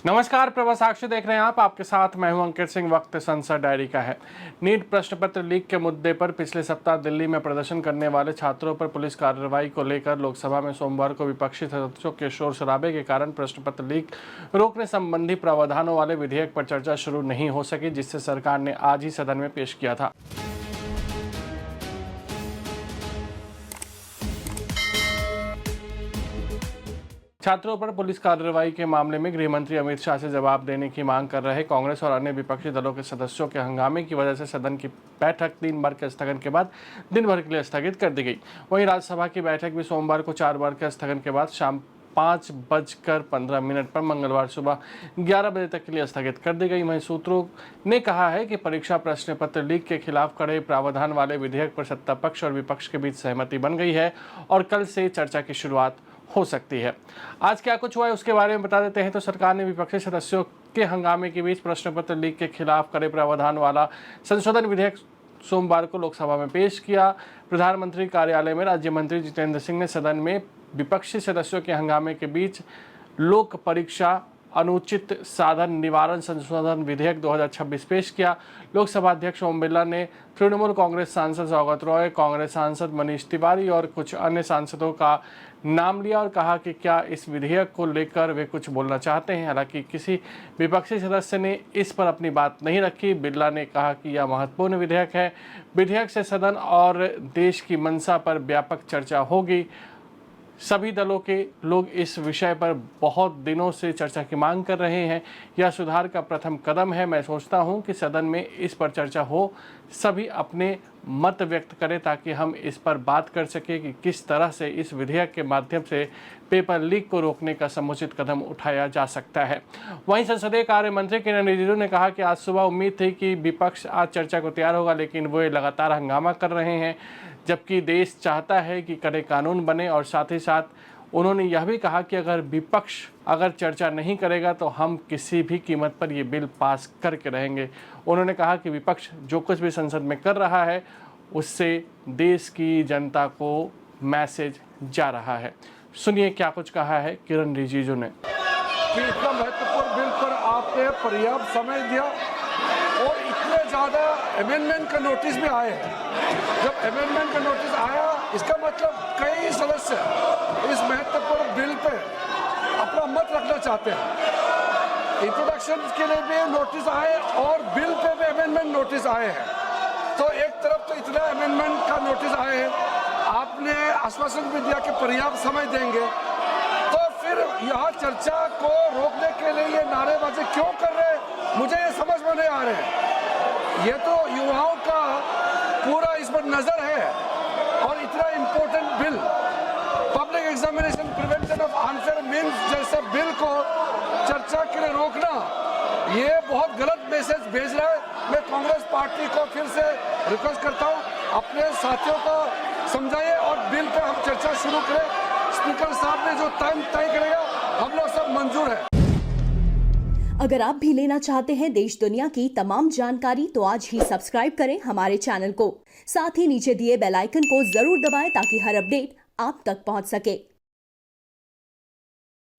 नमस्कार, प्रभा साक्षी देख रहे हैं आप। आपके साथ मैं हूं अंकित सिंह। वक्त संसद डायरी का है। नीट प्रश्न पत्र लीक के मुद्दे पर पिछले सप्ताह दिल्ली में प्रदर्शन करने वाले छात्रों पर पुलिस कार्रवाई को लेकर लोकसभा में सोमवार को विपक्षी सदस्यों के शोर शराबे के कारण प्रश्न पत्र लीक रोकने संबंधी प्रावधानों वाले विधेयक पर चर्चा शुरू नहीं हो सकी, जिससे सरकार ने आज ही सदन में पेश किया था। छात्रों पर पुलिस कार्रवाई के मामले में गृह मंत्री अमित शाह से जवाब देने की मांग कर रहे कांग्रेस और अन्य विपक्षी दलों के सदस्यों के हंगामे की वजह से सदन की बैठक 3 बार के स्थगन के बाद दिन भर के लिए स्थगित कर दी गई। वहीं राज्यसभा की बैठक भी सोमवार को 4 बार के स्थगन के बाद शाम 5:15 पर मंगलवार सुबह 11 बजे तक के लिए स्थगित कर दी गई। वहीं सूत्रों ने कहा है कि परीक्षा प्रश्न पत्र लीक के खिलाफ कड़े प्रावधान वाले विधेयक पर सत्ता पक्ष और विपक्ष के बीच सहमति बन गई है और कल से चर्चा की शुरुआत हो सकती है। आज क्या कुछ हुआ है उसके बारे में बता देते हैं। तो सरकार ने विपक्षी सदस्यों के हंगामे के बीच प्रश्न पत्र लीक के खिलाफ कड़े प्रावधान वाला संशोधन विधेयक सोमवार को लोकसभा में पेश किया। प्रधानमंत्री कार्यालय में राज्य मंत्री जितेंद्र सिंह ने सदन में विपक्षी सदस्यों के हंगामे के बीच लोक परीक्षा अनुचित साधन निवारण संशोधन विधेयक 2026 पेश किया। लोकसभा अध्यक्ष ओम बिरला ने तृणमूल कांग्रेस सांसद सौगत रॉय, कांग्रेस सांसद मनीष तिवारी और कुछ अन्य सांसदों का नाम लिया और कहा कि क्या इस विधेयक को लेकर वे कुछ बोलना चाहते हैं। हालांकि किसी विपक्षी सदस्य ने इस पर अपनी बात नहीं रखी। बिरला ने कहा कि यह महत्वपूर्ण विधेयक है। विधेयक से सदन और देश की मंशा पर व्यापक चर्चा होगी। सभी दलों के लोग इस विषय पर बहुत दिनों से चर्चा की मांग कर रहे हैं। यह सुधार का प्रथम कदम है। मैं सोचता हूं कि सदन में इस पर चर्चा हो, सभी अपने मत व्यक्त करें ताकि हम इस पर बात कर सकें कि किस तरह से इस विधेयक के माध्यम से पेपर लीक को रोकने का समुचित कदम उठाया जा सकता है। वहीं संसदीय कार्य मंत्री किरण रिजिजू ने कहा कि आज सुबह उम्मीद थी कि विपक्ष आज चर्चा को तैयार होगा, लेकिन वे लगातार हंगामा कर रहे हैं, जबकि देश चाहता है कि कड़े कानून बने। और साथ ही साथ उन्होंने यह भी कहा कि अगर विपक्ष चर्चा नहीं करेगा तो हम किसी भी कीमत पर ये बिल पास करके रहेंगे। उन्होंने कहा कि विपक्ष जो कुछ भी संसद में कर रहा है उससे देश की जनता को मैसेज जा रहा है। सुनिए क्या कुछ कहा है किरण रिजिजू ने। कि इतना महत्वपूर्ण बिल पर आपने पर्याप्त समय दिया और इतने ज़्यादा अमेंडमेंट का नोटिस भी आए हैं। जब अमेंडमेंट का नोटिस आया इसका मतलब कई सदस्य इस महत्वपूर्ण बिल पे अपना मत रखना चाहते हैं। इंट्रोडक्शन के लिए भी नोटिस आए और बिल पे भी अमेंडमेंट नोटिस आए हैं। तो एक तरफ तो इतना अमेंडमेंट का नोटिस आए हैं, आपने आश्वासन भी दिया कि पर्याप्त समय देंगे, तो फिर यहाँ चर्चा को रोकने के लिए ये नारेबाजी क्यों कर रहे हैं, मुझे ये समझ में नहीं आ रहे हैं। ये तो युवाओं का पूरा इस पर नजर है और इतना important bill public examination prevention of unfair means जैसे बिल को चर्चा के लिए रोकना ये बहुत गलत मैसेज भेज रहा है। मैं कांग्रेस पार्टी को फिर से रिक्वेस्ट करता हूँ, अपने साथियों को समझाइए और बिल पे हम चर्चा शुरू करें। स्पीकर साहब ने जो टाइम तय करेगा हम लोग सब मंजूर है। अगर आप भी लेना चाहते हैं देश दुनिया की तमाम जानकारी तो आज ही सब्सक्राइब करें हमारे चैनल को। साथ ही नीचे दिए बेल आइकन को जरूर दबाएं ताकि हर अपडेट आप तक पहुंच सके।